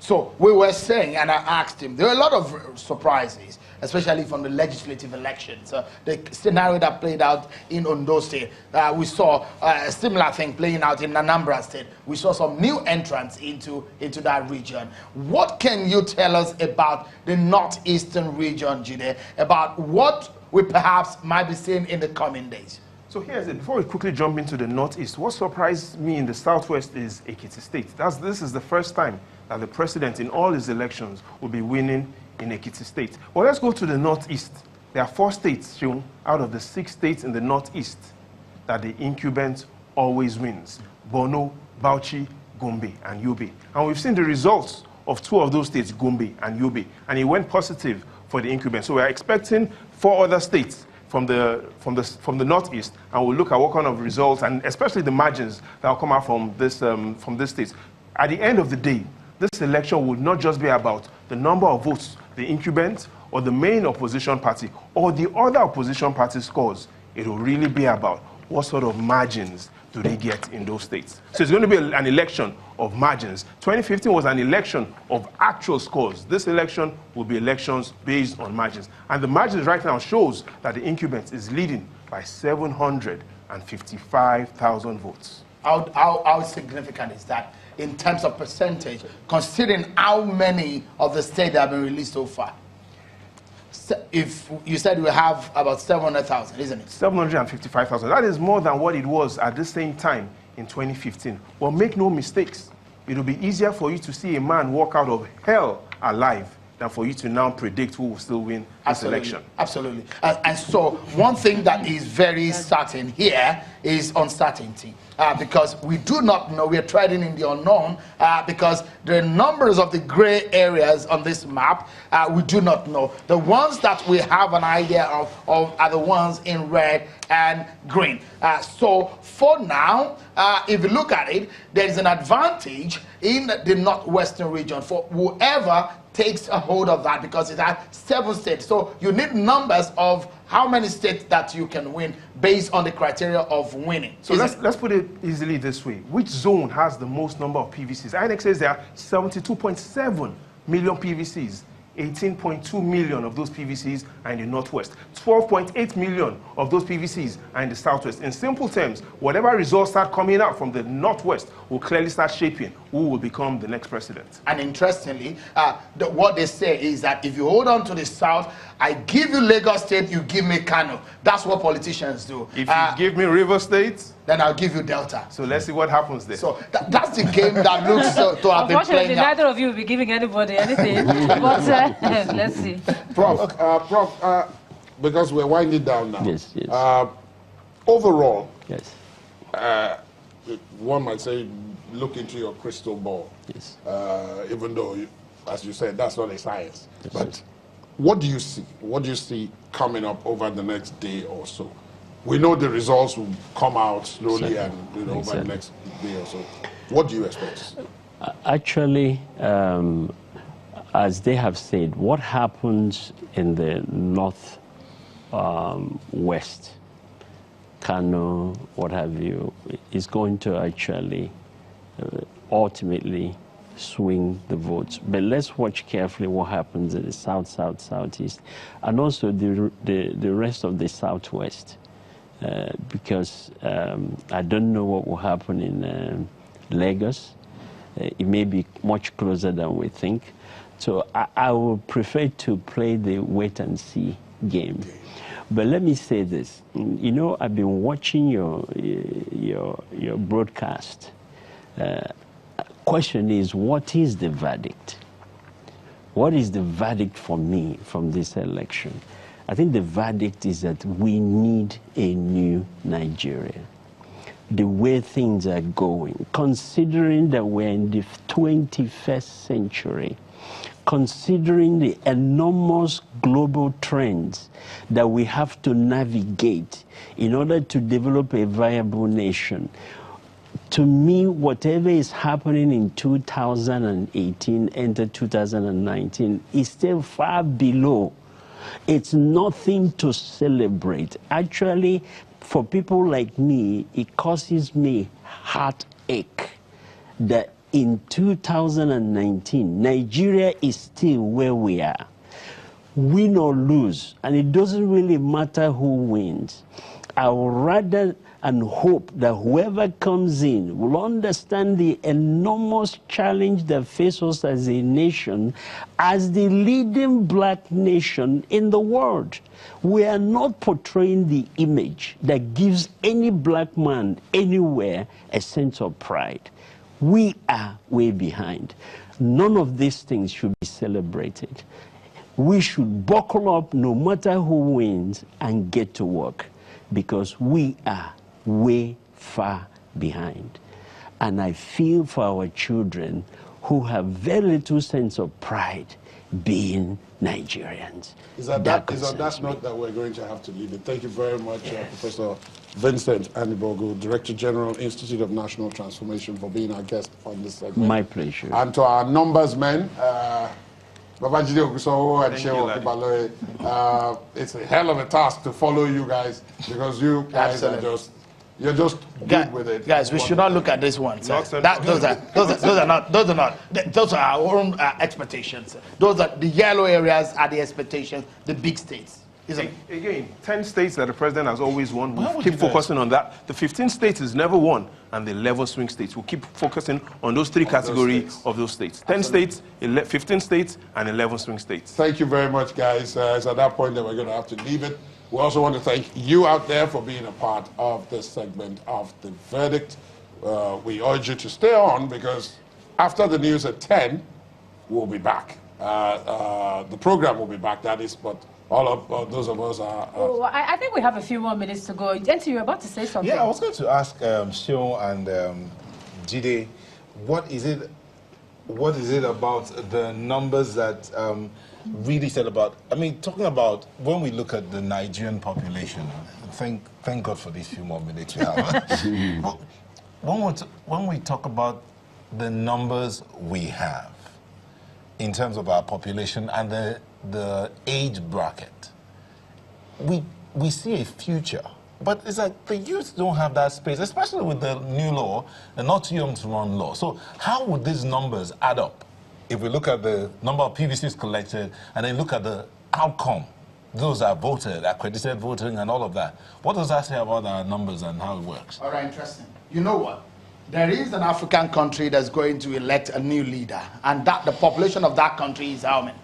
So we were saying, and I asked him, there were a lot of surprises, especially from the legislative elections. The scenario that played out in Ondo State, we saw a similar thing playing out in Anambra State. We saw some new entrants into that region. What can you tell us about the northeastern region, Jide, about what we perhaps might be seeing in the coming days? So here's it. Before we quickly jump into the northeast, what surprised me in the southwest is Ekiti State. This is the first time that the president in all his elections will be winning in Ekiti State. Well, let's go to the northeast. There are 4 states shown out of the 6 states in the northeast that the incumbent always wins: Borno, Bauchi, Gombe, and Yobe. And we've seen the results of 2 of those states, Gombe and Yobe, and it went positive for the incumbent. So we're expecting 4 other states from the northeast, and we'll look at what kind of results, and especially the margins that will come out from this states. At the end of the day, this election will not just be about the number of votes the incumbent or the main opposition party or the other opposition party scores. It will really be about what sort of margins do they get in those states. So it's going to be an election of margins. 2015 was an election of actual scores. This election will be elections based on margins. And the margins right now shows that the incumbent is leading by 755,000 votes. How significant is that in terms of percentage, considering how many of the states that have been released so far? If you said we have about 700,000, isn't it? 755,000. That is more than what it was at the same time in 2015. Well, make no mistakes. It will be easier for you to see a man walk out of hell alive than for you to now predict who will still win this election. Absolutely. And so one thing that is very certain here is uncertainty. Because we do not know, we are treading in the unknown, because the numbers of the gray areas on this map, we do not know. The ones that we have an idea of are the ones in red and green. So for now, if you look at it, there is an advantage in the northwestern region for whoever takes a hold of that, because it has 7 states. So you need numbers of how many states that you can win based on the criteria of winning. So let's put it easily this way. Which zone has the most number of PVCs? INEC says there are 72.7 million PVCs. 18.2 million of those PVCs are in the northwest. 12.8 million of those PVCs are in the southwest. In simple terms, whatever results start coming out from the northwest will clearly start shaping who will become the next president. And interestingly, what they say is that if you hold on to the south, I give you Lagos State, you give me Kano. That's what politicians do. If you give me River State, then I'll give you Delta. So let's see what happens there. So that's the game that looks to have been playing. Unfortunately, neither of you will be giving anybody anything. But let's see. Prof, because we're winding down now. Yes, yes. Overall, yes. One might say, look into your crystal ball. Yes. Even though, as you said, that's not a science. Yes, but yes. What do you see? What do you see coming up over the next day or so? We know the results will come out slowly exactly. and over the next day or so. What do you expect? Actually, as they have said, what happens in the north west, Kano, what have you, is going to actually ultimately swing the votes. But let's watch carefully what happens in the south, southeast, and also the rest of the southwest. Because I don't know what will happen in Lagos. It may be much closer than we think. So I would prefer to play the wait and see game. But let me say this. You know, I've been watching your broadcast. Question is, what is the verdict? What is the verdict for me from this election? I think the verdict is that we need a new Nigeria. The way things are going, considering that we're in the 21st century, considering the enormous global trends that we have to navigate in order to develop a viable nation. To me, whatever is happening in 2018 enter 2019 is still far below. It's nothing to celebrate. Actually, for people like me, it causes me heartache that in 2019, Nigeria is still where we are. Win or lose, and it doesn't really matter who wins. I would rather and hope that whoever comes in will understand the enormous challenge that faces us as a nation, as the leading black nation in the world. We are not portraying the image that gives any black man anywhere a sense of pride. We are way behind. None of these things should be celebrated. We should buckle up no matter who wins and get to work, because we are way far behind. And I feel for our children who have very little sense of pride being Nigerians. Is on that note that we're going to have to leave it. Thank you very much, Professor Vincent Anibogu, Director General, Institute of National Transformation, for being our guest on this segment. My pleasure. And to our numbers men, Babajide Ogusowo and Shewo Kibaloye, it's a hell of a task to follow you guys, because you guys are just, you're just good with it. Guys, we should not look at this one. Those are our own expectations. Those are the yellow areas are the expectations, the big states. Again, 10 states that the president has always won. We'll keep focusing on that. The 15 states is never won, and the 11 swing states. We'll keep focusing on those three categories of those states. 10 states, 15 states, and 11 swing states. Thank you very much, guys. It's at that point that we're going to have to leave it. We also want to thank you out there for being a part of this segment of The Verdict. We urge you to stay on, because after the news at 10, we'll be back. The program will be back, that is, but all of those of us are... I think we have a few more minutes to go. Jenty, you're about to say something. Yeah, I was going to ask Seun and Jide, what is it about the numbers that really said about, I mean, talking about when we look at the Nigerian population, thank God for these few more minutes we have. But when we talk about the numbers we have in terms of our population and the age bracket, we see a future. But it's like the youth don't have that space, especially with the new law, the not too young to run law. So how would these numbers add up? If we look at the number of PVCs collected and then look at the outcome, those that voted, accredited voting and all of that, what does that say about our numbers and how it works? All right, interesting. You know what? There is an African country that's going to elect a new leader, and that the population of that country is how many?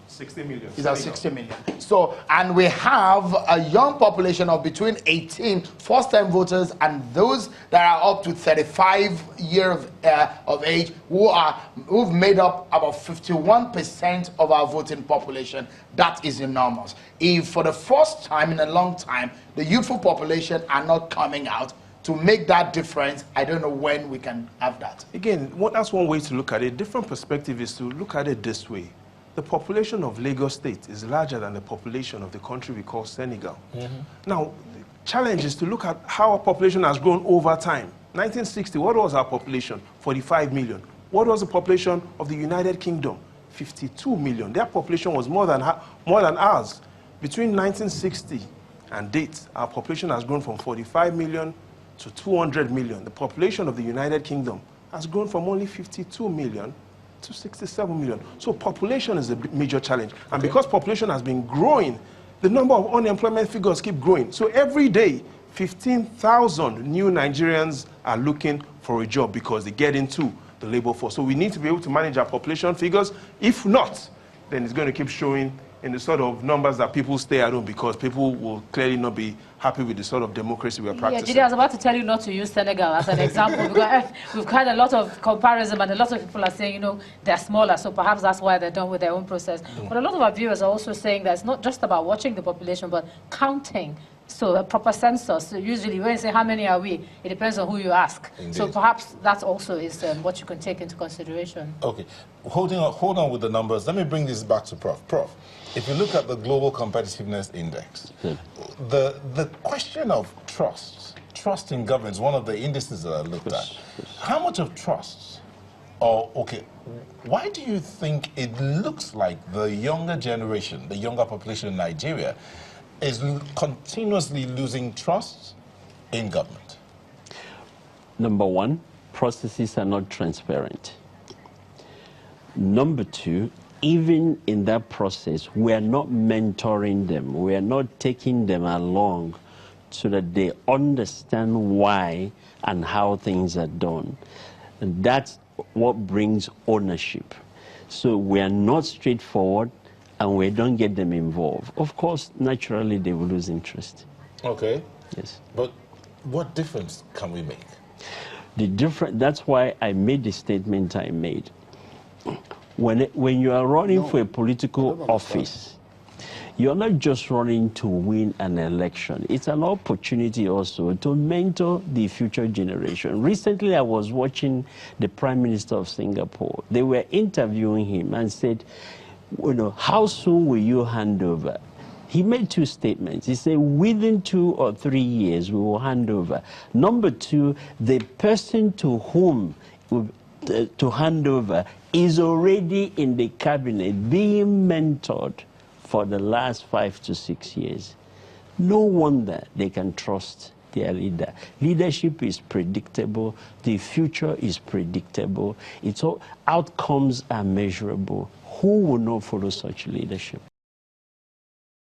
60 million. Is at 60 million. So, and we have a young population of between 18 first-time voters and those that are up to 35 years of age, who've made up about 51% of our voting population. That is enormous. If for the first time in a long time, the youthful population are not coming out to make that difference, I don't know when we can have that. Again, that's one way to look at it. Different perspective is to look at it this way. The population of Lagos State is larger than the population of the country we call Senegal. Now, the challenge is to look at how our population has grown over time. 1960, what was our population? 45 million. What was the population of the United Kingdom? 52 million. Their population was more than ours. Between 1960 and date, our population has grown from 45 million to 200 million. The population of the United Kingdom has grown from only 52 million to 67 million. So population is a major challenge. And because population has been growing, the number of unemployment figures keep growing. So every day, 15,000 new Nigerians are looking for a job because they get into the labor force. So we need to be able to manage our population figures. If not, then it's going to keep showing in the sort of numbers that people stay at home, because people will clearly not be happy with the sort of democracy we are practicing. Yeah, Jide, I was about to tell you not to use Senegal as an example, because we've had a lot of comparison, and a lot of people are saying, you know, they're smaller, so perhaps that's why they're done with their own process. But a lot of our viewers are also saying that it's not just about watching the population, but counting. So a proper census. So usually when you say how many are we, it depends on who you ask. Indeed. So perhaps that also is what you can take into consideration. Okay, hold on with the numbers. Let me bring this back to Prof. Prof, if you look at the Global Competitiveness Index, the question of trust in government is one of the indices that I looked at. How much of trust, or why do you think it looks like the younger generation, the younger population in Nigeria, is continuously losing trust in government? Number one, processes are not transparent. Number two, even in that process, we are not mentoring them. We are not taking them along so that they understand why and how things are done. And that's what brings ownership. So we are not straightforward and we don't get them involved. Of course, naturally, they will lose interest. Okay. Yes. But what difference can we make? That's why I made the statement I made. When you are running for a political office, you're not just running to win an election. It's an opportunity also to mentor the future generation. Recently, I was watching the Prime Minister of Singapore. They were interviewing him and said, you know, how soon will you hand over? He made two statements. He said, within 2 or 3 years, we will hand over. Number two, the person to whom to hand over is already in the cabinet being mentored for the last 5 to 6 years. No wonder they can trust their leader. Leadership is predictable. The future is predictable. Outcomes are measurable. Who will not follow such leadership?